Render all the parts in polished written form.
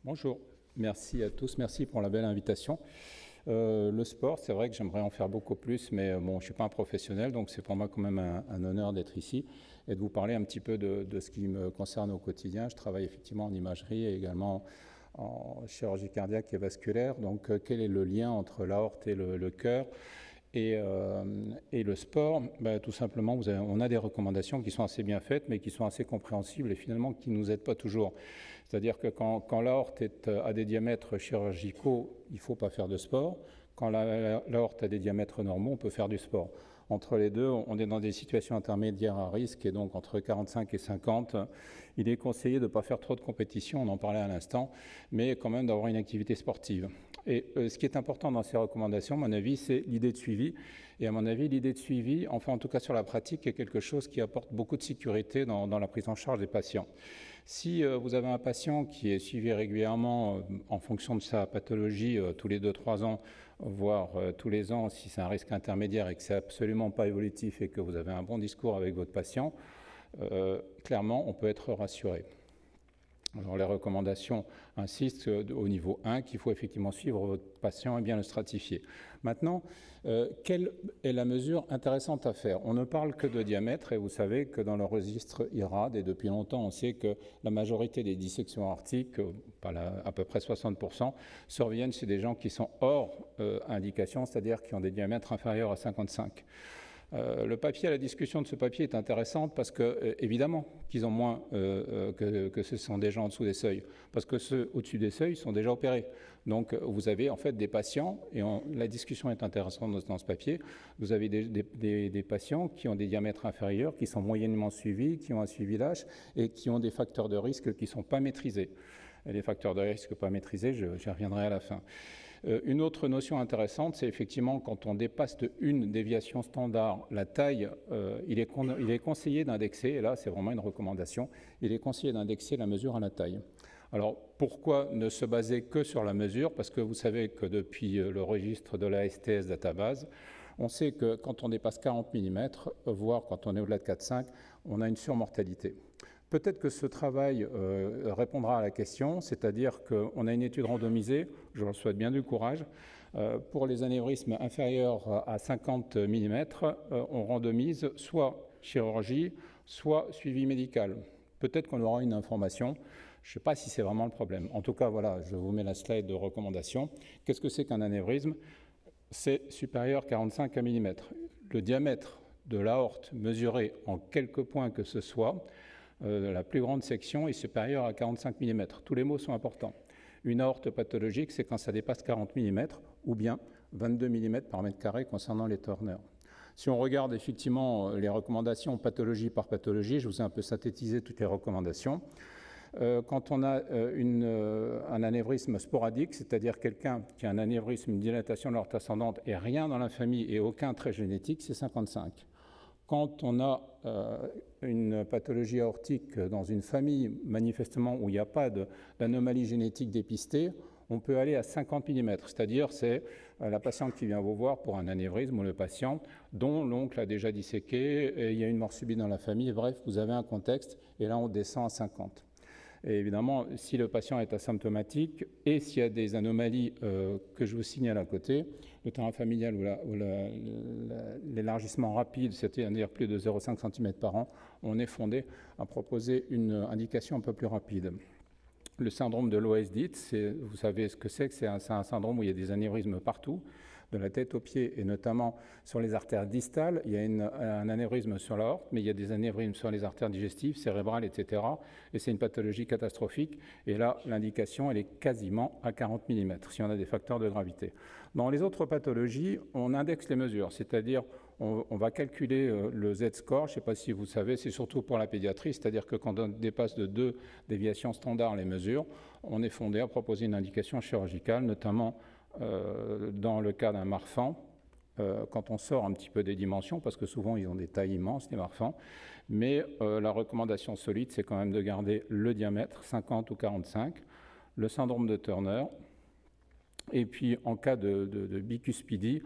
Bonjour, merci à tous, merci pour la belle invitation. Le sport, c'est vrai que j'aimerais en faire beaucoup plus, mais bon, je ne suis pas un professionnel, donc c'est pour moi quand même un honneur d'être ici et de vous parler un petit peu de ce qui me concerne au quotidien. Je travaille effectivement en imagerie et également en chirurgie cardiaque et vasculaire. Donc quel est le lien entre l'aorte et le cœur et le sport? Tout simplement, on a des recommandations qui sont assez bien faites, mais qui sont assez compréhensibles et finalement qui ne nous aident pas toujours. C'est-à-dire que quand l'aorte est à des diamètres chirurgicaux, il ne faut pas faire de sport. Quand l'aorte a des diamètres normaux, on peut faire du sport. Entre les deux, on est dans des situations intermédiaires à risque, et donc entre 45 et 50, il est conseillé de ne pas faire trop de compétition, on en parlait à l'instant, mais quand même d'avoir une activité sportive. Et ce qui est important dans ces recommandations, à mon avis, c'est l'idée de suivi. Et à mon avis, l'idée de suivi, enfin en tout cas sur la pratique, est quelque chose qui apporte beaucoup de sécurité dans la prise en charge des patients. Si vous avez un patient qui est suivi régulièrement en fonction de sa pathologie tous les 2-3 ans, voire tous les ans, si c'est un risque intermédiaire et que c'est absolument pas évolutif et que vous avez un bon discours avec votre patient, clairement, on peut être rassuré. Alors les recommandations insistent au niveau 1 qu'il faut effectivement suivre votre patient et bien le stratifier. Maintenant, quelle est la mesure intéressante à faire? On ne parle que de diamètre et vous savez que dans le registre IRAD, et depuis longtemps on sait que la majorité des dissections aortiques, à peu près 60%, surviennent chez des gens qui sont hors indication, c'est-à-dire qui ont des diamètres inférieurs à 55. Le papier, la discussion de ce papier est intéressante parce que, évidemment, qu'ils ont moins que ce sont des gens en dessous des seuils, parce que ceux au-dessus des seuils sont déjà opérés. Donc, vous avez en fait des patients, et la discussion est intéressante dans ce papier, vous avez des patients qui ont des diamètres inférieurs, qui sont moyennement suivis, qui ont un suivi lâche et qui ont des facteurs de risque qui ne sont pas maîtrisés. Et les facteurs de risque pas maîtrisés, j'y reviendrai à la fin. Une autre notion intéressante, c'est effectivement quand on dépasse de une déviation standard, la taille, il est conseillé d'indexer, et là c'est vraiment une recommandation, il est conseillé d'indexer la mesure à la taille. Alors pourquoi ne se baser que sur la mesure? Parce que vous savez que depuis le registre de la STS Database, on sait que quand on dépasse 40 mm, voire quand on est au-delà de 4,5, on a une surmortalité. Peut-être que ce travail répondra à la question, c'est-à-dire qu'on a une étude randomisée, je leur souhaite bien du courage, pour les anévrismes inférieurs à 50 mm, on randomise soit chirurgie, soit suivi médical. Peut-être qu'on aura une information, je ne sais pas si c'est vraiment le problème. En tout cas, voilà, je vous mets la slide de recommandation. Qu'est-ce que c'est qu'un anévrisme? C'est supérieur 45 mm. Le diamètre de l'aorte mesuré en quelques points que ce soit, la plus grande section est supérieure à 45 mm. Tous les mots sont importants. Une aorte pathologique, c'est quand ça dépasse 40 mm ou bien 22 mm par mètre carré concernant les Turner. Si on regarde effectivement les recommandations pathologie par pathologie, je vous ai un peu synthétisé toutes les recommandations. Quand on a un anévrisme sporadique, c'est-à-dire quelqu'un qui a un anévrisme, une dilatation de l'aorte ascendante et rien dans la famille et aucun trait génétique, c'est 55. Quand on a une pathologie aortique dans une famille, manifestement, où il n'y a pas d'anomalie génétique dépistée, on peut aller à 50 mm, c'est-à-dire c'est la patiente qui vient vous voir pour un anévrisme ou le patient dont l'oncle a déjà disséqué, et il y a une mort subite dans la famille, bref, vous avez un contexte, et là on descend à 50. Et évidemment, si le patient est asymptomatique et s'il y a des anomalies que je vous signale à côté, le terrain familial ou l'élargissement rapide, c'est-à-dire plus de 0,5 cm par an, on est fondé à proposer une indication un peu plus rapide. Le syndrome de Loeys-Dietz, vous savez ce que c'est un syndrome où il y a des anévrismes partout, de la tête aux pieds et notamment sur les artères distales. Il y a un anévrisme sur l'aorte, mais il y a des anévrismes sur les artères digestives, cérébrales, etc. Et c'est une pathologie catastrophique. Et là, l'indication, elle est quasiment à 40 mm, si on a des facteurs de gravité. Dans les autres pathologies, on indexe les mesures, c'est-à-dire on va calculer le Z-score, je ne sais pas si vous savez, c'est surtout pour la pédiatrie, c'est-à-dire que quand on dépasse de 2 déviations standards les mesures, on est fondé à proposer une indication chirurgicale, notamment dans le cas d'un Marfan, quand on sort un petit peu des dimensions, parce que souvent ils ont des tailles immenses, les Marfans, mais la recommandation solide, c'est quand même de garder le diamètre, 50 ou 45, le syndrome de Turner, et puis en cas de bicuspidie,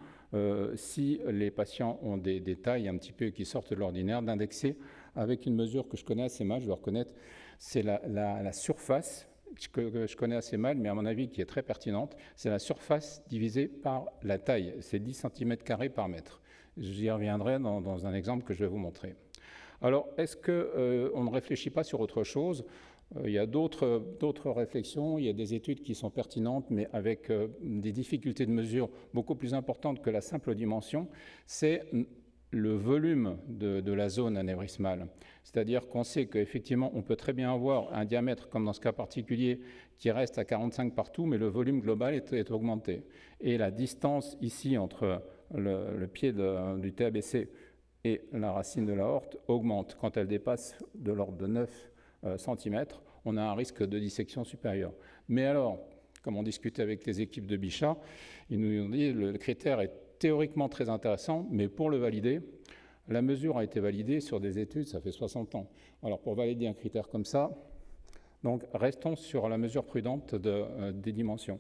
si les patients ont des tailles un petit peu qui sortent de l'ordinaire, d'indexer avec une mesure que je connais assez mal, je dois reconnaître, c'est la surface que je connais assez mal, mais à mon avis qui est très pertinente, c'est la surface divisée par la taille. C'est 10 cm² par mètre. J'y reviendrai dans un exemple que je vais vous montrer. Alors, est-ce qu'on ne réfléchit pas sur autre chose? Il y a d'autres réflexions, il y a des études qui sont pertinentes, mais avec des difficultés de mesure beaucoup plus importantes que la simple dimension. C'est le volume de la zone anévrismale. C'est-à-dire qu'on sait qu'effectivement, on peut très bien avoir un diamètre, comme dans ce cas particulier, qui reste à 45 partout, mais le volume global est augmenté. Et la distance ici entre le pied du TABC et la racine de l'aorte augmente. Quand elle dépasse de l'ordre de 9 cm, on a un risque de dissection supérieure. Mais alors, comme on discutait avec les équipes de Bichat, ils nous ont dit que le critère est théoriquement très intéressant, mais pour le valider, la mesure a été validée sur des études, ça fait 60 ans. Alors pour valider un critère comme ça, donc restons sur la mesure prudente des dimensions.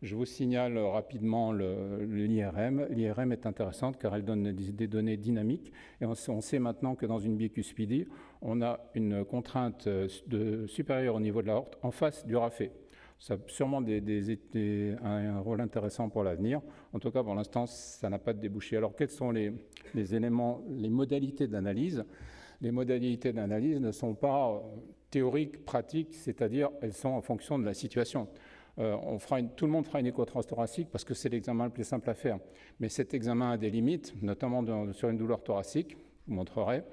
Je vous signale rapidement l'IRM. L'IRM est intéressante car elle donne des données dynamiques et on sait maintenant que dans une bicuspidie, on a une contrainte supérieure au niveau de l'aorte en face du rafé. Ça a sûrement un rôle intéressant pour l'avenir. En tout cas, pour l'instant, ça n'a pas de débouché. Alors, quels sont les éléments, les modalités d'analyse? Les modalités d'analyse ne sont pas théoriques, pratiques, c'est-à-dire elles sont en fonction de la situation. Tout le monde fera une écho transthoracique parce que c'est l'examen le plus simple à faire. Mais cet examen a des limites, notamment sur une douleur thoracique. Je vous montrerai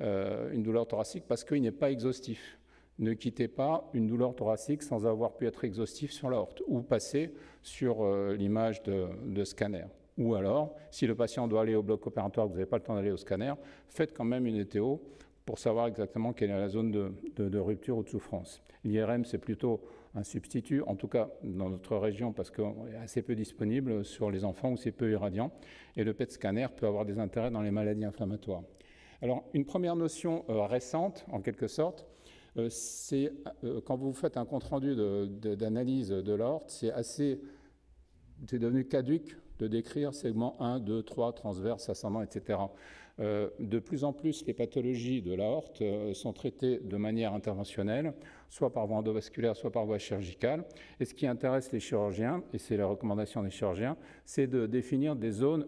une douleur thoracique parce qu'il n'est pas exhaustif. Ne quittez pas une douleur thoracique sans avoir pu être exhaustif sur l'aorte ou passer sur l'image de scanner. Ou alors, si le patient doit aller au bloc opératoire, que vous n'avez pas le temps d'aller au scanner, faites quand même une ETO pour savoir exactement quelle est la zone de rupture ou de souffrance. L'IRM, c'est plutôt un substitut, en tout cas dans notre région, parce qu'il est assez peu disponible sur les enfants où c'est peu irradiant. Et le PET scanner peut avoir des intérêts dans les maladies inflammatoires. Alors, une première notion récente, en quelque sorte, c'est quand vous faites un compte-rendu d'analyse de l'aorte, c'est devenu caduque de décrire segments 1, 2, 3, transverse, ascendant, etc. De plus en plus, les pathologies de l'aorte sont traitées de manière interventionnelle, soit par voie endovasculaire, soit par voie chirurgicale. Et ce qui intéresse les chirurgiens, et c'est la recommandation des chirurgiens, c'est de définir des zones,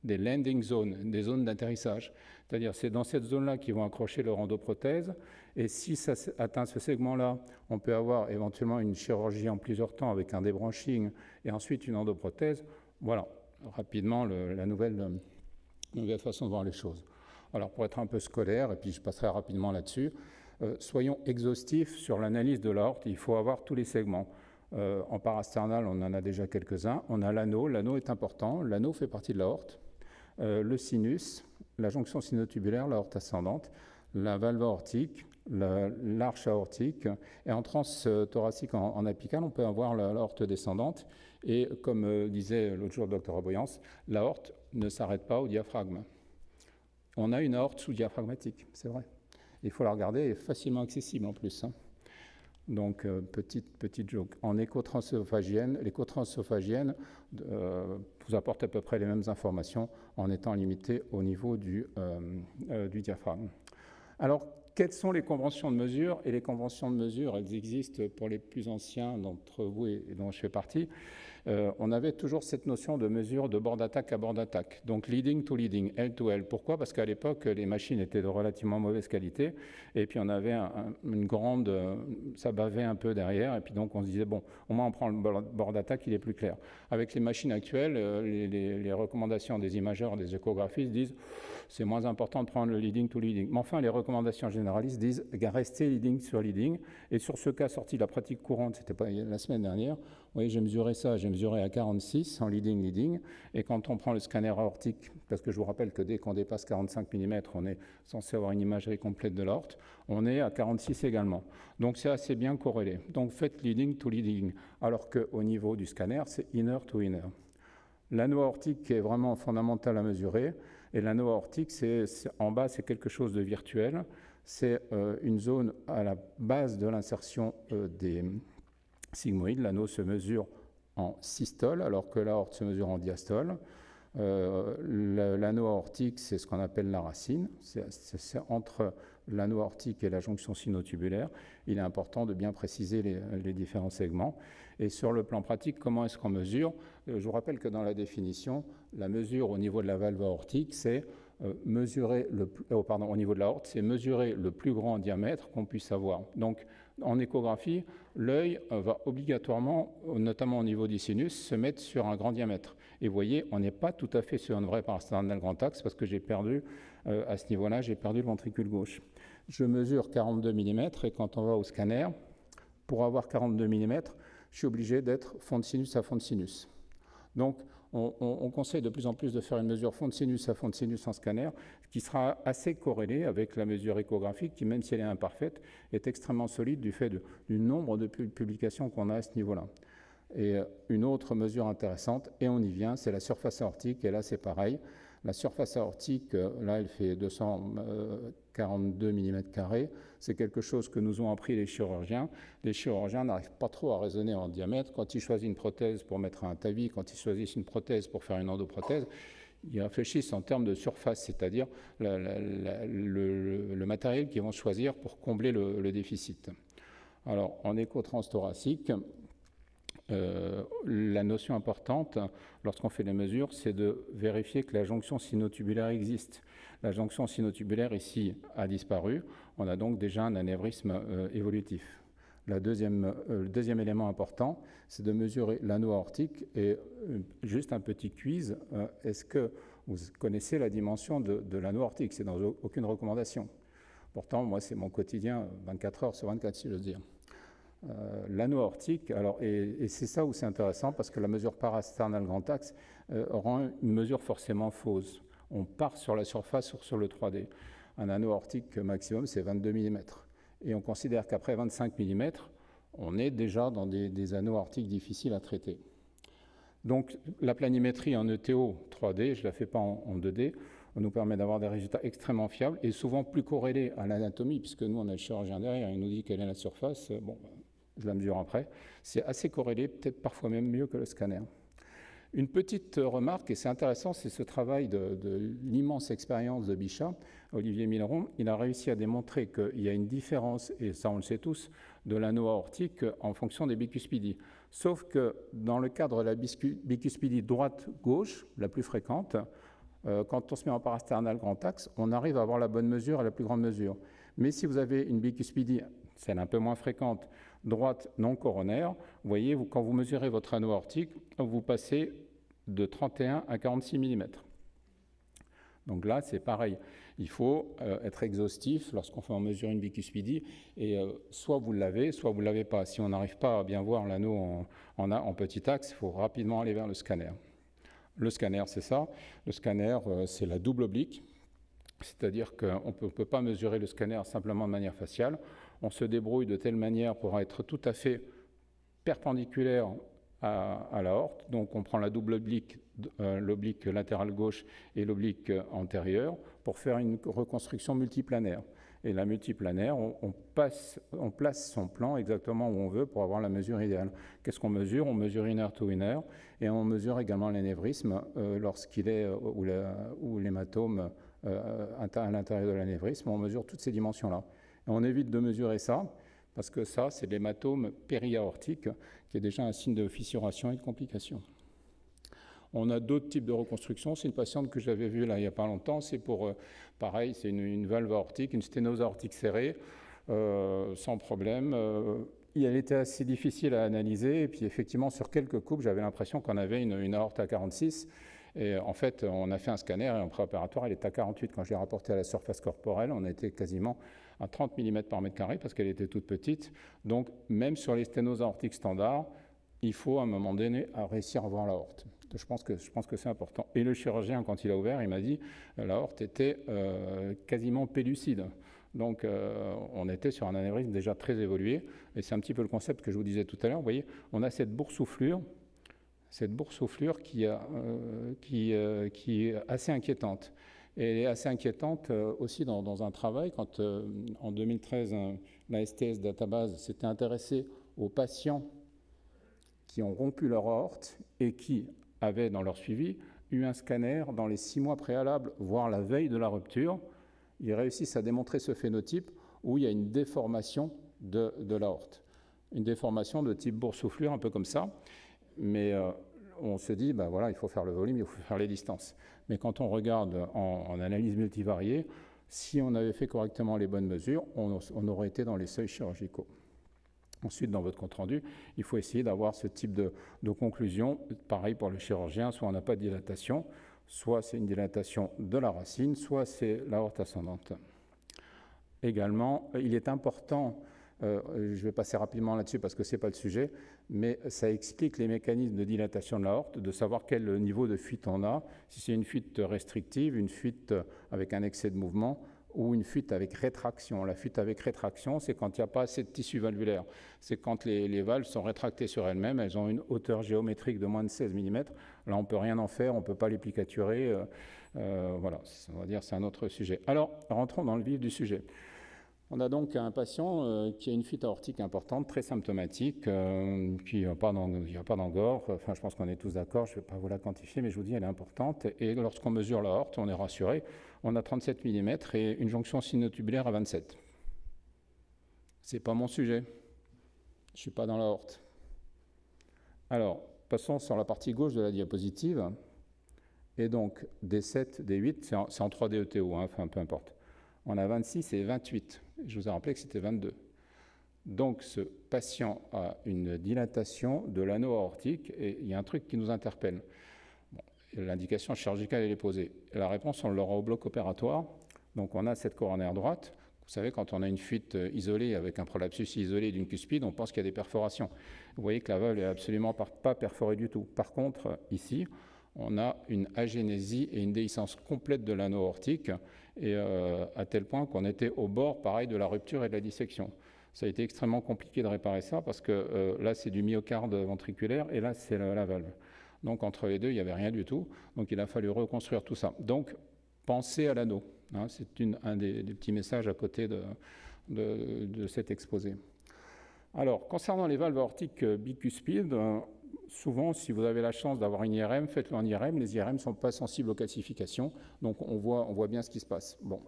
des landing zones, des zones d'atterrissage. C'est-à-dire c'est dans cette zone-là qu'ils vont accrocher leur endoprothèse. Et si ça atteint ce segment-là, on peut avoir éventuellement une chirurgie en plusieurs temps avec un débranching et ensuite une endoprothèse. Voilà, rapidement, la nouvelle façon de voir les choses. Alors, pour être un peu scolaire, et puis je passerai rapidement là-dessus, soyons exhaustifs sur l'analyse de l'aorte. Il faut avoir tous les segments. En parasternal, on en a déjà quelques-uns. On a l'anneau. L'anneau est important. L'anneau fait partie de l'aorte. Le sinus, la jonction sinotubulaire, l'aorte ascendante, la valve aortique, l'arche aortique, et en transthoracique en apical, on peut avoir l'aorte descendante. Et comme disait l'autre jour le docteur Aboyance, l'aorte ne s'arrête pas au diaphragme. On a une aorte sous-diaphragmatique, c'est vrai. Il faut la regarder, elle est facilement accessible en plus. Donc, petite joke. En écho-transœsophagienne, l'écho-transœsophagienne vous apporte à peu près les mêmes informations en étant limité au niveau du diaphragme. Alors, quelles sont les conventions de mesure? Et les conventions de mesure, elles existent pour les plus anciens d'entre vous et dont je fais partie. On avait toujours cette notion de mesure de bord d'attaque à bord d'attaque, donc leading to leading, L to L. Pourquoi? Parce qu'à l'époque, les machines étaient de relativement mauvaise qualité, et puis on avait une grande... ça bavait un peu derrière, et puis donc on se disait, bon, au moins on prend le bord d'attaque, il est plus clair. Avec les machines actuelles, les recommandations des imageurs, des échographistes disent, c'est moins important de prendre le leading to leading. Mais enfin, les recommandations généralistes disent, restez leading sur leading, et sur ce cas sorti de la pratique courante, c'était pas la semaine dernière, vous voyez, j'ai mesuré ça, j'ai mesuré à 46 en leading, et quand on prend le scanner aortique, parce que je vous rappelle que dès qu'on dépasse 45 mm, on est censé avoir une imagerie complète de l'aorte, on est à 46 également. Donc c'est assez bien corrélé. Donc faites leading to leading, alors qu'au niveau du scanner, c'est inner to inner. L'anneau aortique est vraiment fondamental à mesurer, et l'anneau aortique, en bas, c'est quelque chose de virtuel. C'est une zone à la base de l'insertion des sigmoïdes. L'anneau se mesure en systole, alors que l'aorte se mesure en diastole. L'anneau aortique, c'est ce qu'on appelle la racine. C'est entre l'anneau aortique et la jonction sinotubulaire, il est important de bien préciser les différents segments. Et sur le plan pratique, comment est-ce qu'on mesure? Je vous rappelle que dans la définition, la mesure au niveau de la valve aortique, c'est mesurer au niveau de l'aorte, c'est mesurer le plus grand diamètre qu'on puisse avoir. Donc, en échographie, l'œil va obligatoirement, notamment au niveau du sinus, se mettre sur un grand diamètre. Et vous voyez, on n'est pas tout à fait sur un vrai parasternal grand axe parce que j'ai perdu, à ce niveau-là, j'ai perdu le ventricule gauche. Je mesure 42 mm et quand on va au scanner, pour avoir 42 mm, je suis obligé d'être fond de sinus à fond de sinus. Donc, on conseille de plus en plus de faire une mesure fond de sinus à fond de sinus en scanner, qui sera assez corrélée avec la mesure échographique, qui, même si elle est imparfaite, est extrêmement solide du fait du nombre de publications qu'on a à ce niveau-là. Et une autre mesure intéressante, et on y vient, c'est la surface aortique, et là c'est pareil. La surface aortique, là elle fait 242 mm², c'est quelque chose que nous ont appris les chirurgiens. Les chirurgiens n'arrivent pas trop à raisonner en diamètre. Quand ils choisissent une prothèse pour mettre un tavis, quand ils choisissent une prothèse pour faire une endoprothèse, ils réfléchissent en termes de surface, c'est-à-dire le matériel qu'ils vont choisir pour combler le déficit. Alors, en écho transthoracique, la notion importante, lorsqu'on fait les mesures, c'est de vérifier que la jonction sinotubulaire existe. La jonction sinotubulaire, ici, a disparu. On a donc déjà un anévrisme évolutif. Le deuxième élément important, c'est de mesurer l'anneau aortique. Et juste un petit quiz, est-ce que vous connaissez la dimension de l'anneau aortique? C'est dans aucune recommandation. Pourtant, moi, c'est mon quotidien, 24 heures sur 24, si j'ose dire. L'anneau aortique, alors, et c'est ça où c'est intéressant, parce que la mesure parasternal grand axe rend une mesure forcément fausse. On part sur la surface ou sur le 3D. Un anneau aortique maximum, c'est 22 mm. Et on considère qu'après 25 mm, on est déjà dans des anneaux aortiques difficiles à traiter. Donc la planimétrie en ETO 3D, je ne la fais pas en 2D, nous permet d'avoir des résultats extrêmement fiables et souvent plus corrélés à l'anatomie, puisque nous, on a le chirurgien derrière, il nous dit quelle est la surface, bon, je la mesure après. C'est assez corrélé, peut-être parfois même mieux que le scanner. Une petite remarque, et c'est intéressant, c'est ce travail de l'immense expérience de Bichat, Olivier Milleron. Il a réussi à démontrer qu'il y a une différence, et ça on le sait tous, de l'anneau aortique en fonction des bicuspidies. Sauf que dans le cadre de la bicuspidie droite-gauche, la plus fréquente, quand on se met en parasternal grand axe, on arrive à avoir la bonne mesure et la plus grande mesure. Mais si vous avez une bicuspidie, celle un peu moins fréquente, droite non coronaire, vous voyez, quand vous mesurez votre anneau aortique, vous passez de 31 à 46 mm. Donc là, c'est pareil. Il faut être exhaustif lorsqu'on fait en mesure une bicuspidie, et soit vous l'avez, soit vous ne l'avez pas. Si on n'arrive pas à bien voir l'anneau en petit axe, il faut rapidement aller vers le scanner. Le scanner, c'est ça. Le scanner, c'est la double oblique. C'est-à-dire qu'on ne peut pas mesurer le scanner simplement de manière faciale. On se débrouille de telle manière pour être tout à fait perpendiculaire à l'aorte. Donc on prend la double oblique, l'oblique latérale gauche et l'oblique antérieure pour faire une reconstruction multiplanaire. Et la multiplanaire, on place son plan exactement où on veut pour avoir la mesure idéale. Qu'est-ce qu'on mesure? On mesure inner to inner et on mesure également l'anévrisme lorsqu'il est ou l'hématome à l'intérieur de l'anévrisme. On mesure toutes ces dimensions-là. Et on évite de mesurer ça parce que ça, c'est l'hématome périaortique qui est déjà un signe de fissuration et de complication. On a d'autres types de reconstruction. C'est une patiente que j'avais vue là il n'y a pas longtemps. C'est pour, pareil, c'est une valve aortique, une sténose aortique serrée, sans problème. Elle était assez difficile à analyser. Et puis effectivement, sur quelques coupes, j'avais l'impression qu'on avait une aorte à 46. Et en fait, on a fait un scanner et en préopératoire, elle était à 48. Quand je l'ai rapporté à la surface corporelle, on était quasiment à 30 mm par mètre carré parce qu'elle était toute petite. Donc, même sur les sténoses aortiques standards, il faut à un moment donné réussir à voir l'aorte. Je pense que c'est important. Et le chirurgien, quand il a ouvert, il m'a dit que l'aorte était quasiment pellucide. Donc, on était sur un anévrisme déjà très évolué. Et c'est un petit peu le concept que je vous disais tout à l'heure. Vous voyez, on a cette boursouflure qui est assez inquiétante. Et elle est assez inquiétante aussi dans un travail. Quand en 2013, la STS Database s'était intéressée aux patients qui ont rompu leur aorte et qui avaient dans leur suivi eu un scanner dans les 6 mois préalables, voire la veille de la rupture, ils réussissent à démontrer ce phénotype où il y a une déformation de l'aorte. Une déformation de type boursouflure, un peu comme ça, mais on se dit, ben voilà, il faut faire le volume, il faut faire les distances. Mais quand on regarde en analyse multivariée, si on avait fait correctement les bonnes mesures, on aurait été dans les seuils chirurgicaux. Ensuite, dans votre compte-rendu, il faut essayer d'avoir ce type de conclusion. Pareil pour le chirurgien, soit on n'a pas de dilatation, soit c'est une dilatation de la racine, soit c'est l'aorte ascendante. Également, il est important, je vais passer rapidement là-dessus parce que ce n'est pas le sujet, mais ça explique les mécanismes de dilatation de l'aorte, de savoir quel niveau de fuite on a, si c'est une fuite restrictive, une fuite avec un excès de mouvement, ou une fuite avec rétraction. La fuite avec rétraction, c'est quand il n'y a pas assez de tissu valvulaire. C'est quand les valves sont rétractées sur elles-mêmes, elles ont une hauteur géométrique de moins de 16 mm. Là, on ne peut rien en faire, on ne peut pas les plicaturer. Voilà, on va dire c'est un autre sujet. Alors, rentrons dans le vif du sujet. On a donc un patient qui a une fuite aortique importante, très symptomatique, puis il n'y a pas d'angor. Enfin, je pense qu'on est tous d'accord, je ne vais pas vous la quantifier, mais je vous dis, elle est importante. Et lorsqu'on mesure l'aorte, on est rassuré. On a 37 mm et une jonction sinotubulaire à 27. Ce n'est pas mon sujet. Je ne suis pas dans l'aorte. Alors, passons sur la partie gauche de la diapositive. Et donc, D7, D8, c'est en 3D ETO, hein, enfin, peu importe. On a 26 et 28. Je vous ai rappelé que c'était 22. Donc, ce patient a une dilatation de l'anneau aortique et il y a un truc qui nous interpelle. Bon, l'indication chirurgicale, elle est posée. La réponse, on l'aura au bloc opératoire. Donc, on a cette coronaire droite. Vous savez, quand on a une fuite isolée avec un prolapsus isolé d'une cuspide, on pense qu'il y a des perforations. Vous voyez que la valve n'est absolument pas perforée du tout. Par contre, ici, on a une agénésie et une déhiscence complète de l'anneau aortique, et à tel point qu'on était au bord, pareil, de la rupture et de la dissection. Ça a été extrêmement compliqué de réparer ça, parce que là, c'est du myocarde ventriculaire, et là, c'est la valve. Donc, entre les deux, il n'y avait rien du tout. Donc, il a fallu reconstruire tout ça. Donc, pensez à l'anneau. Hein, c'est un des petits messages à côté de cet exposé. Alors, concernant les valves aortiques bicuspides, souvent, si vous avez la chance d'avoir une IRM, faites-le en IRM. Les IRM ne sont pas sensibles aux calcifications, donc on voit bien ce qui se passe. Bon,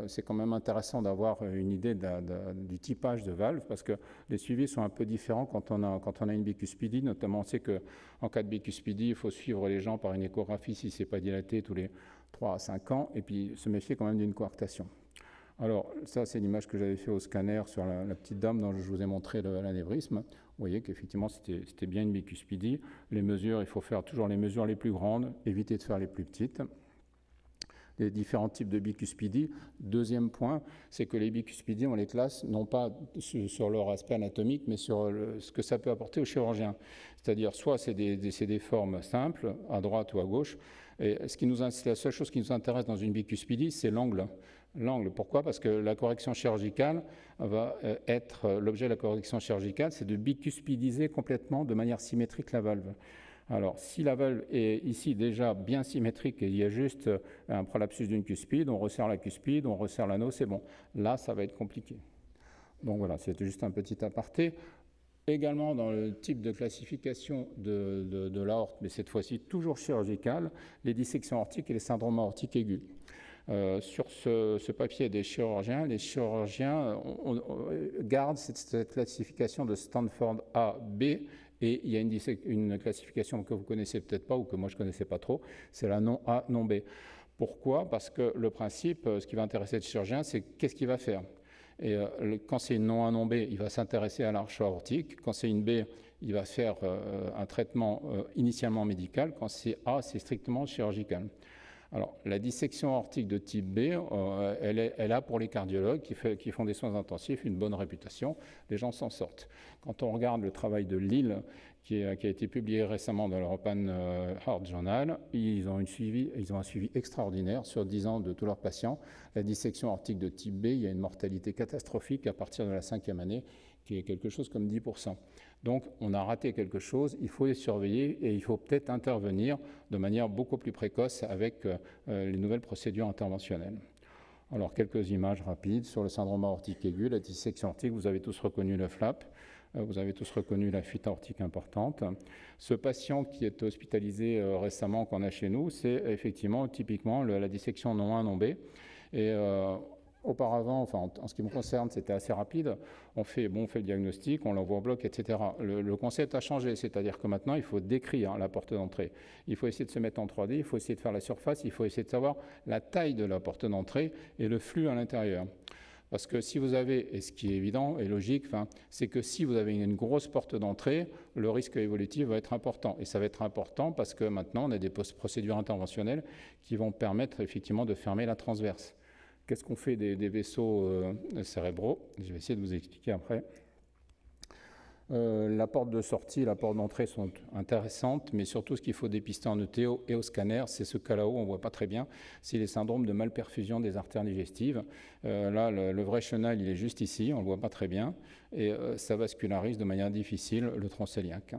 c'est quand même intéressant d'avoir une idée du typage de valve, parce que les suivis sont un peu différents quand on a une bicuspidie. Notamment, on sait qu'en cas de bicuspidie, il faut suivre les gens par une échographie si ce n'est pas dilaté tous les 3 à 5 ans, et puis se méfier quand même d'une coarctation. Alors, ça, c'est l'image que j'avais fait au scanner sur la petite dame dont je vous ai montré l'anévrisme. Vous voyez qu'effectivement, c'était bien une bicuspidie. Les mesures, il faut faire toujours les mesures les plus grandes, éviter de faire les plus petites. Les différents types de bicuspidie. Deuxième point, c'est que les bicuspidies, on les classe non pas sur leur aspect anatomique, mais sur ce que ça peut apporter au chirurgien. C'est-à-dire, soit c'est des formes simples, à droite ou à gauche, et la seule chose qui nous intéresse dans une bicuspidie, c'est l'angle. L'angle, pourquoi? Parce que la correction chirurgicale va être, l'objet de la correction chirurgicale, c'est de bicuspidiser complètement de manière symétrique la valve. Alors, si la valve est ici déjà bien symétrique et il y a juste un prolapsus d'une cuspide, on resserre la cuspide, on resserre l'anneau, c'est bon. Là, ça va être compliqué. Donc voilà, c'était juste un petit aparté. Également dans le type de classification de l'aorte, mais cette fois-ci toujours chirurgicale, les dissections aortiques et les syndromes aortiques aigus. Sur ce papier des chirurgiens, les chirurgiens gardent cette classification de Stanford A, B, et il y a une classification que vous connaissez peut-être pas ou que moi je connaissais pas trop, c'est la non A, non B. Pourquoi? Parce que le principe, ce qui va intéresser le chirurgien, c'est qu'est-ce qu'il va faire. Et quand c'est une non A, non B, il va s'intéresser à l'arche aortique. Quand c'est une B, il va faire un traitement initialement médical. Quand c'est A, c'est strictement chirurgical. Alors, la dissection aortique de type B, elle a pour les cardiologues qui font des soins intensifs une bonne réputation. Les gens s'en sortent. Quand on regarde le travail de Lille, qui a été publié récemment dans l'European Heart Journal, ils ont un suivi extraordinaire sur 10 ans de tous leurs patients. La dissection aortique de type B, il y a une mortalité catastrophique à partir de la 5e année, qui est quelque chose comme 10%. Donc, on a raté quelque chose, il faut les surveiller et il faut peut-être intervenir de manière beaucoup plus précoce avec les nouvelles procédures interventionnelles. Alors, quelques images rapides sur le syndrome aortique aigu, la dissection aortique. Vous avez tous reconnu le flap, vous avez tous reconnu la fuite aortique importante. Ce patient qui est hospitalisé récemment qu'on a chez nous, c'est effectivement typiquement la dissection non 1, non B. Et auparavant, enfin, en ce qui me concerne, c'était assez rapide. On fait le diagnostic, on l'envoie au bloc, etc. Le concept a changé, c'est-à-dire que maintenant, il faut décrire la porte d'entrée. Il faut essayer de se mettre en 3D, il faut essayer de faire la surface, il faut essayer de savoir la taille de la porte d'entrée et le flux à l'intérieur. Parce que si vous avez, et ce qui est évident et logique, c'est que si vous avez une grosse porte d'entrée, le risque évolutif va être important. Et ça va être important parce que maintenant, on a des procédures interventionnelles qui vont permettre effectivement de fermer la transverse. Qu'est-ce qu'on fait des vaisseaux cérébraux? Je vais essayer de vous expliquer après. La porte de sortie et la porte d'entrée sont intéressantes, mais surtout ce qu'il faut dépister en ETO et au scanner, c'est ce cas là-haut, on ne voit pas très bien, c'est les syndromes de malperfusion des artères digestives. Là, le vrai chenal, il est juste ici, on ne le voit pas très bien, et ça vascularise de manière difficile le tronc cœliaque.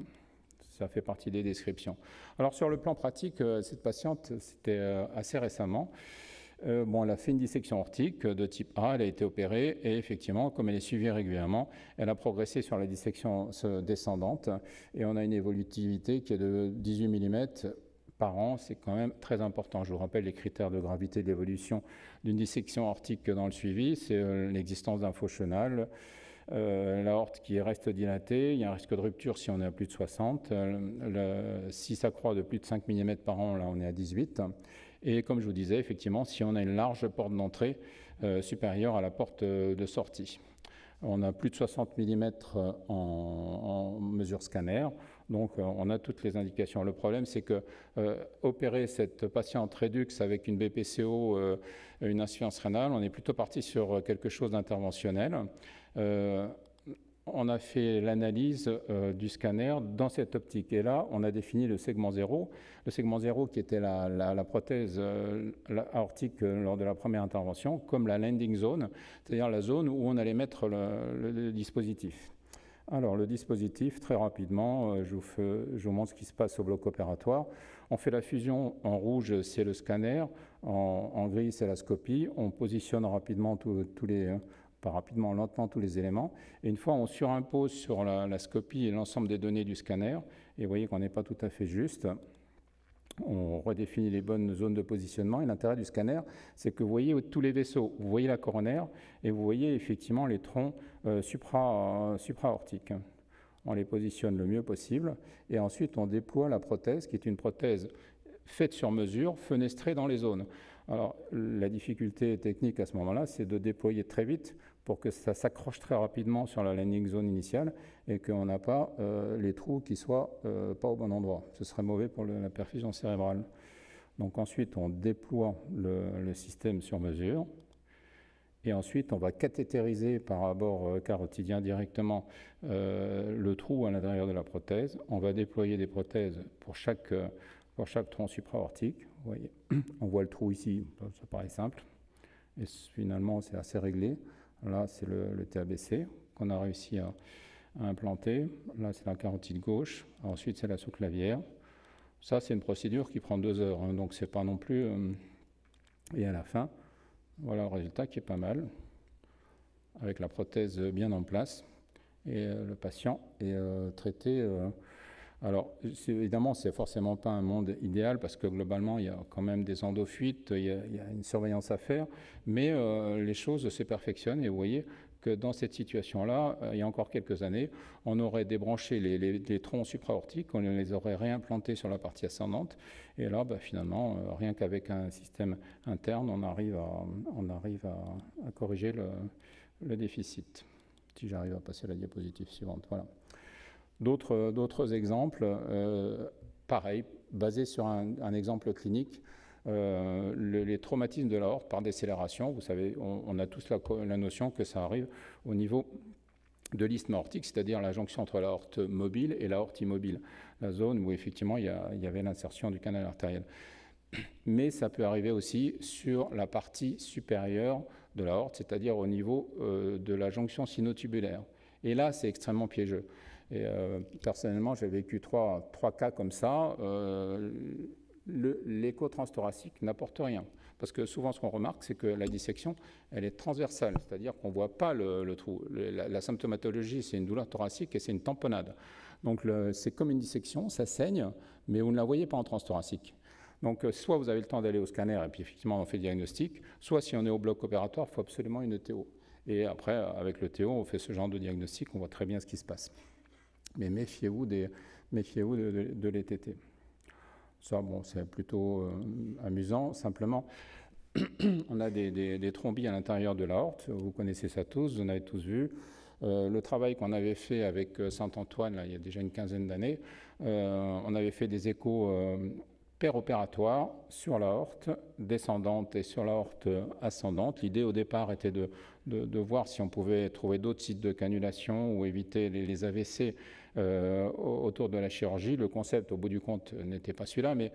Ça fait partie des descriptions. Alors sur le plan pratique, cette patiente, c'était assez récemment. Elle a fait une dissection aortique de type A, elle a été opérée et effectivement, comme elle est suivie régulièrement, elle a progressé sur la dissection descendante et on a une évolutivité qui est de 18 mm par an, c'est quand même très important. Je vous rappelle les critères de gravité d'évolution d'une dissection aortique dans le suivi, c'est l'existence d'un faux chenal, l'aorte qui reste dilatée, il y a un risque de rupture si on est à plus de 60, si ça croît de plus de 5 mm par an, là on est à 18. Et comme je vous disais, effectivement, si on a une large porte d'entrée supérieure à la porte de sortie. On a plus de 60 mm en mesure scanner, donc on a toutes les indications. Le problème, c'est que opérer cette patiente rédux avec une BPCO, une insuffisance rénale, on est plutôt parti sur quelque chose d'interventionnel. On a fait l'analyse du scanner dans cette optique. Et là, on a défini le segment 0. Le segment 0 qui était la prothèse aortique lors de la première intervention, comme la landing zone, c'est-à-dire la zone où on allait mettre le dispositif. Alors, le dispositif, très rapidement, je vous montre ce qui se passe au bloc opératoire. On fait la fusion en rouge, c'est le scanner. En gris, c'est la scopie. On positionne rapidement lentement tous les éléments. Et une fois, on surimpose sur la scopie et l'ensemble des données du scanner. Et vous voyez qu'on n'est pas tout à fait juste. On redéfinit les bonnes zones de positionnement. Et l'intérêt du scanner, c'est que vous voyez tous les vaisseaux. Vous voyez la coronaire et vous voyez effectivement les troncs supra-aortiques. On les positionne le mieux possible. Et ensuite, on déploie la prothèse, qui est une prothèse faite sur mesure, fenestrée dans les zones. Alors, la difficulté technique à ce moment-là, c'est de déployer très vite pour que ça s'accroche très rapidement sur la landing zone initiale et qu'on n'a pas les trous qui soient pas au bon endroit. Ce serait mauvais pour la perfusion cérébrale. Donc ensuite, on déploie le système sur mesure. Et ensuite, on va cathétériser par abord carotidien directement le trou à l'intérieur de la prothèse. On va déployer des prothèses pour chaque tronc supraortique. Vous voyez, on voit le trou ici, ça paraît simple. Et finalement, c'est assez réglé. Là, c'est le TABC qu'on a réussi à implanter. Là, c'est la carotide gauche. Ensuite, c'est la sous-clavière. Ça, c'est une procédure qui prend 2 heures, donc c'est pas non plus... Et à la fin, voilà le résultat qui est pas mal, avec la prothèse bien en place. Et le patient est traité... Alors, évidemment, ce n'est forcément pas un monde idéal parce que globalement, il y a quand même des endofuites, il y a une surveillance à faire, mais les choses se perfectionnent et vous voyez que dans cette situation-là, il y a encore quelques années, on aurait débranché les troncs supraortiques, on les aurait réimplantés sur la partie ascendante et là, finalement, rien qu'avec un système interne, on arrive à corriger le déficit. Si j'arrive à passer à la diapositive suivante, voilà. D'autres exemples, pareil, basés sur un exemple clinique, les traumatismes de l'aorte par décélération. Vous savez, on a tous la notion que ça arrive au niveau de l'isthme aortique, c'est-à-dire la jonction entre l'aorte mobile et l'aorte immobile, la zone où effectivement il y avait l'insertion du canal artériel. Mais ça peut arriver aussi sur la partie supérieure de l'aorte, c'est-à-dire au niveau de la jonction sinotubulaire. Et là, c'est extrêmement piégeux. Et personnellement, j'ai vécu trois cas comme ça. L'écho transthoracique n'apporte rien. Parce que souvent, ce qu'on remarque, c'est que la dissection, elle est transversale, c'est-à-dire qu'on ne voit pas le trou. La symptomatologie, c'est une douleur thoracique et c'est une tamponnade. Donc, c'est comme une dissection, ça saigne, mais vous ne la voyez pas en transthoracique. Donc, soit vous avez le temps d'aller au scanner et puis effectivement on fait le diagnostic, soit si on est au bloc opératoire, il faut absolument une ETO. Et après, avec le TO, on fait ce genre de diagnostic, on voit très bien ce qui se passe. Mais méfiez-vous de l'ETT. Ça, bon, c'est plutôt amusant. Simplement, on a des thrombis à l'intérieur de l'aorte. Vous connaissez ça tous, vous en avez tous vu. Le travail qu'on avait fait avec Saint-Antoine, il y a déjà une quinzaine d'années, on avait fait des échos péropératoires sur l'aorte descendante et sur l'aorte ascendante. L'idée au départ était de voir si on pouvait trouver d'autres sites de cannulation ou éviter les AVC autour de la chirurgie. Le concept, au bout du compte, n'était pas celui-là, mais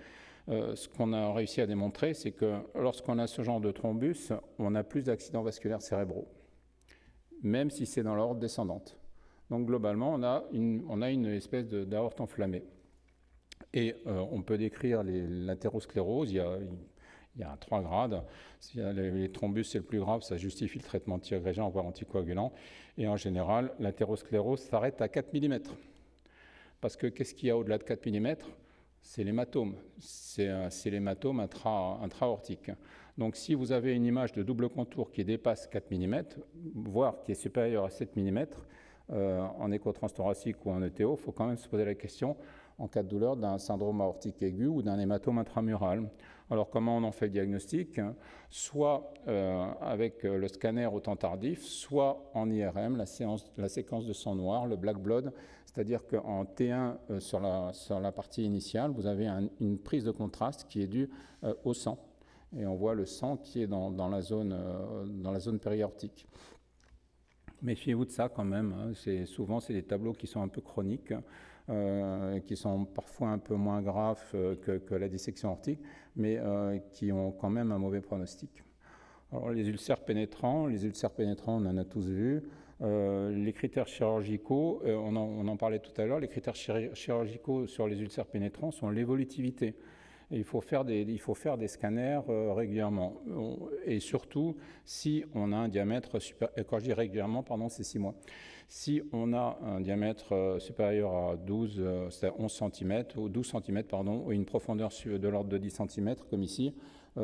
ce qu'on a réussi à démontrer, c'est que lorsqu'on a ce genre de thrombus, on a plus d'accidents vasculaires cérébraux, même si c'est dans l'aorte descendante. Donc globalement, on a une espèce d'aorte enflammée. Et on peut décrire l'athérosclérose, il y a 3 grades. Si les thrombus, c'est le plus grave, ça justifie le traitement anti-agrégant, voire anticoagulant. Et en général, l'athérosclérose s'arrête à 4 mm. Parce que qu'est-ce qu'il y a au-delà de 4 mm? C'est l'hématome. C'est l'hématome intra-aortique. Donc si vous avez une image de double contour qui dépasse 4 mm, voire qui est supérieure à 7 mm, en échotransthoracique ou en ETO, il faut quand même se poser la question, en cas de douleur, d'un syndrome aortique aigu ou d'un hématome intramural. Alors comment on en fait le diagnostic? Soit avec le scanner au temps tardif, soit en IRM, la séquence de sang noir, le black blood, c'est-à-dire qu'en T1 sur la partie initiale, vous avez une prise de contraste qui est due au sang. Et on voit le sang qui est dans la zone périaortique. Méfiez-vous de ça quand même, hein. Souvent c'est des tableaux qui sont un peu chroniques, qui sont parfois un peu moins graves que la dissection aortique, mais qui ont quand même un mauvais pronostic. Alors les ulcères pénétrants, on en a tous vu. Les critères chirurgicaux, on en parlait tout à l'heure, les critères chirurgicaux sur les ulcères pénétrants sont l'évolutivité. Et il faut faire des scanners régulièrement. Et surtout, si on a un diamètre supérieur, quand je dis régulièrement, pardon, c'est 6 mois. Si on a un diamètre supérieur à 11 cm, ou 12 cm, pardon, ou une profondeur de l'ordre de 10 cm, comme ici,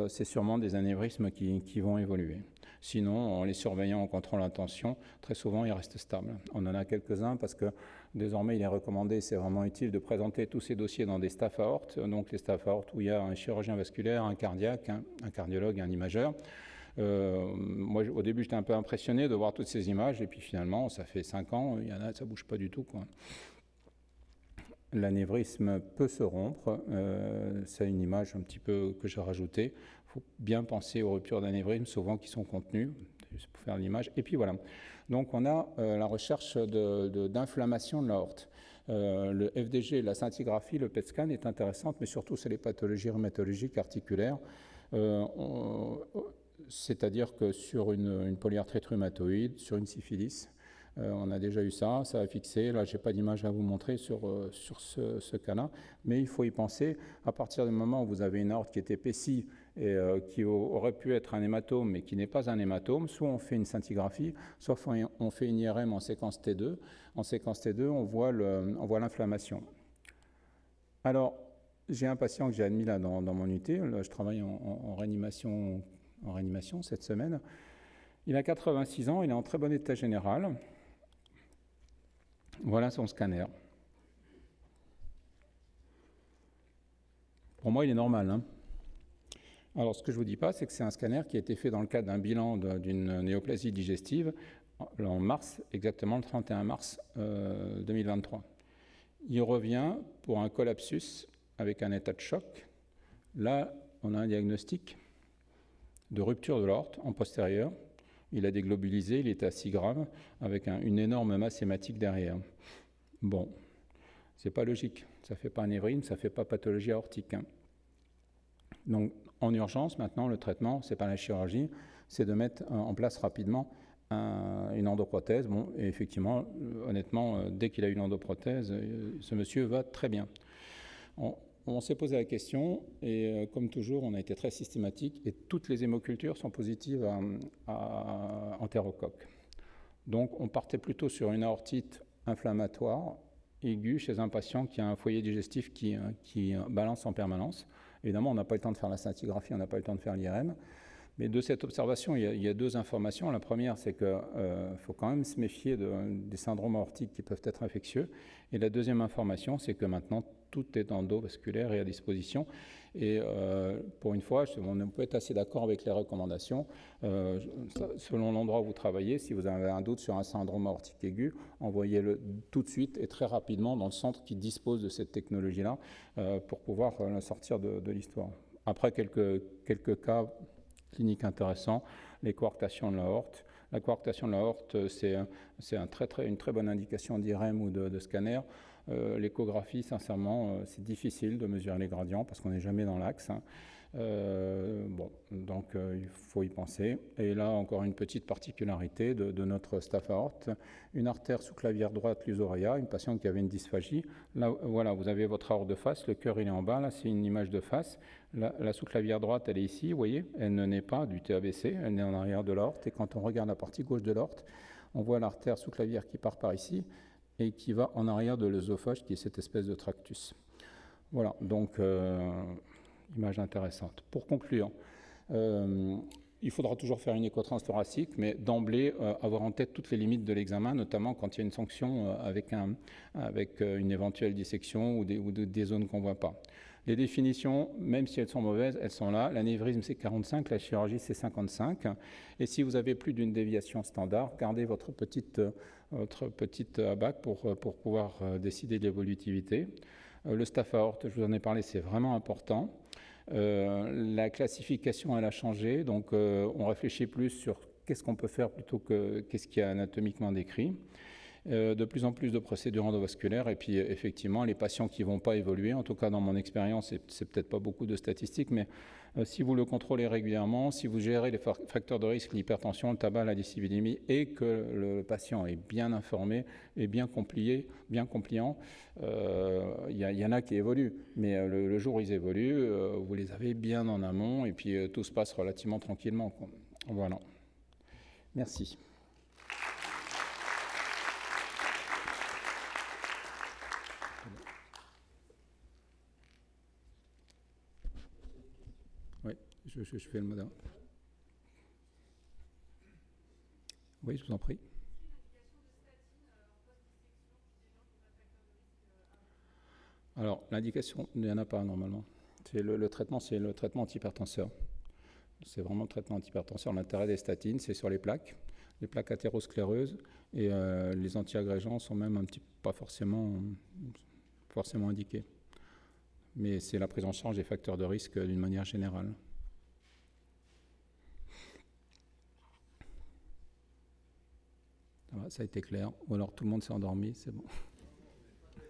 c'est sûrement des anévrismes qui vont évoluer. Sinon, en les surveillant, en contrôlant la tension, très souvent, ils restent stables. On en a quelques-uns parce que désormais, il est recommandé, c'est vraiment utile de présenter tous ces dossiers dans des staffs aortes, donc les staffs aortes où il y a un chirurgien vasculaire, un cardiaque, un cardiologue, un imageur. Moi, au début, j'étais un peu impressionné de voir toutes ces images, et puis finalement, ça fait 5 ans, il y en a, ça ne bouge pas du tout, quoi. L'anévrisme peut se rompre, c'est une image un petit peu que j'ai rajoutée. Il faut bien penser aux ruptures d'anévrisme, souvent qui sont contenues, juste pour faire l'image. Et puis voilà. Donc on a la recherche d'inflammation de l'aorte. Le FDG, la scintigraphie, le PET scan est intéressante, mais surtout c'est les pathologies rhumatologiques articulaires. C'est-à-dire que sur une polyarthrite rhumatoïde, sur une syphilis, on a déjà eu ça a fixé. Là, je n'ai pas d'image à vous montrer sur ce cas-là, mais il faut y penser. À partir du moment où vous avez une aorte qui est épaissie et qui aurait pu être un hématome, mais qui n'est pas un hématome, soit on fait une scintigraphie, soit on fait une IRM en séquence T2. En séquence T2, on voit l'inflammation. Alors, j'ai un patient que j'ai admis là dans mon unité. Là, je travaille en réanimation cette semaine. Il a 86 ans, il est en très bon état général. Voilà son scanner. Pour moi, il est normal, hein. Alors, ce que je ne vous dis pas, c'est que c'est un scanner qui a été fait dans le cadre d'un bilan d'une néoplasie digestive en mars, exactement le 31 mars 2023. Il revient pour un collapsus avec un état de choc. Là, on a un diagnostic de rupture de l'aorte en postérieur. Il a déglobulisé, il était à 6 grammes, avec une énorme masse hématique derrière. Bon, c'est pas logique. Ça ne fait pas anévrisme, ça ne fait pas pathologie aortique, hein. Donc, en urgence, maintenant, le traitement, ce n'est pas la chirurgie, c'est de mettre en place rapidement une endoprothèse. Bon, et effectivement, honnêtement, dès qu'il a eu une endoprothèse, ce monsieur va très bien. On s'est posé la question, et comme toujours, on a été très systématique, et toutes les hémocultures sont positives à entérocoque. Donc, on partait plutôt sur une aortite inflammatoire aiguë chez un patient qui a un foyer digestif qui balance en permanence. Évidemment, on n'a pas eu le temps de faire la scintigraphie, on n'a pas eu le temps de faire l'IRM. Mais de cette observation, il y a deux informations. La première, c'est qu'il faut quand même se méfier des syndromes aortiques qui peuvent être infectieux. Et la deuxième information, c'est que maintenant, tout est endovasculaire et à disposition. Et pour une fois, on peut être assez d'accord avec les recommandations. Selon l'endroit où vous travaillez, si vous avez un doute sur un syndrome aortique aigu, envoyez-le tout de suite et très rapidement dans le centre qui dispose de cette technologie-là pour pouvoir la sortir de l'histoire. Après, quelques cas cliniques intéressants, les coarctations de l'aorte. La coarctation de l'aorte, c'est une très bonne indication d'IRM ou de scanner. L'échographie, sincèrement, c'est difficile de mesurer les gradients parce qu'on n'est jamais dans l'axe. Donc il faut y penser. Et là, encore une petite particularité de notre staph aorte, une artère sous-clavière droite, l'usoria, une patiente qui avait une dysphagie. Là, voilà, vous avez votre aorte de face, le cœur il est en bas, là c'est une image de face. La sous-clavière droite, elle est ici, vous voyez, elle ne naît pas du TAVC, elle naît en arrière de l'aorte. Et quand on regarde la partie gauche de l'aorte, on voit l'artère sous-clavière qui part par ici et qui va en arrière de l'œsophage, qui est cette espèce de tractus. Voilà, donc image intéressante. Pour conclure, il faudra toujours faire une écho-transthoracique, mais d'emblée avoir en tête toutes les limites de l'examen, notamment quand il y a une sanction avec une éventuelle dissection ou des zones qu'on ne voit pas. Les définitions, même si elles sont mauvaises, elles sont là. L'anévrisme, c'est 45, la chirurgie, c'est 55. Et si vous avez plus d'une déviation standard, gardez votre petite abac pour pouvoir décider de l'évolutivité. Le staph aorte, je vous en ai parlé, c'est vraiment important. La classification, elle a changé, donc on réfléchit plus sur qu'est-ce qu'on peut faire plutôt que qu'est-ce qui est anatomiquement décrit. De plus en plus de procédures endovasculaires et puis effectivement les patients qui ne vont pas évoluer, en tout cas dans mon expérience, c'est peut-être pas beaucoup de statistiques, mais si vous le contrôlez régulièrement, si vous gérez les facteurs de risque, l'hypertension, le tabac, la dyslipidémie et que le patient est bien informé et bien compliant, il y en a qui évoluent, mais le jour où ils évoluent, vous les avez bien en amont et puis tout se passe relativement tranquillement. Voilà. Merci. Oui, je fais le modèle. Oui, je vous en prie. Alors, l'indication, il n'y en a pas normalement. Le traitement, c'est le traitement antihypertenseur. C'est vraiment le traitement antihypertenseur. L'intérêt des statines, c'est sur les plaques athéroscléreuses, et les antiagrégants sont même pas forcément indiqués. Mais c'est la prise en charge des facteurs de risque d'une manière générale. Ça a été clair. Ou alors tout le monde s'est endormi, c'est bon.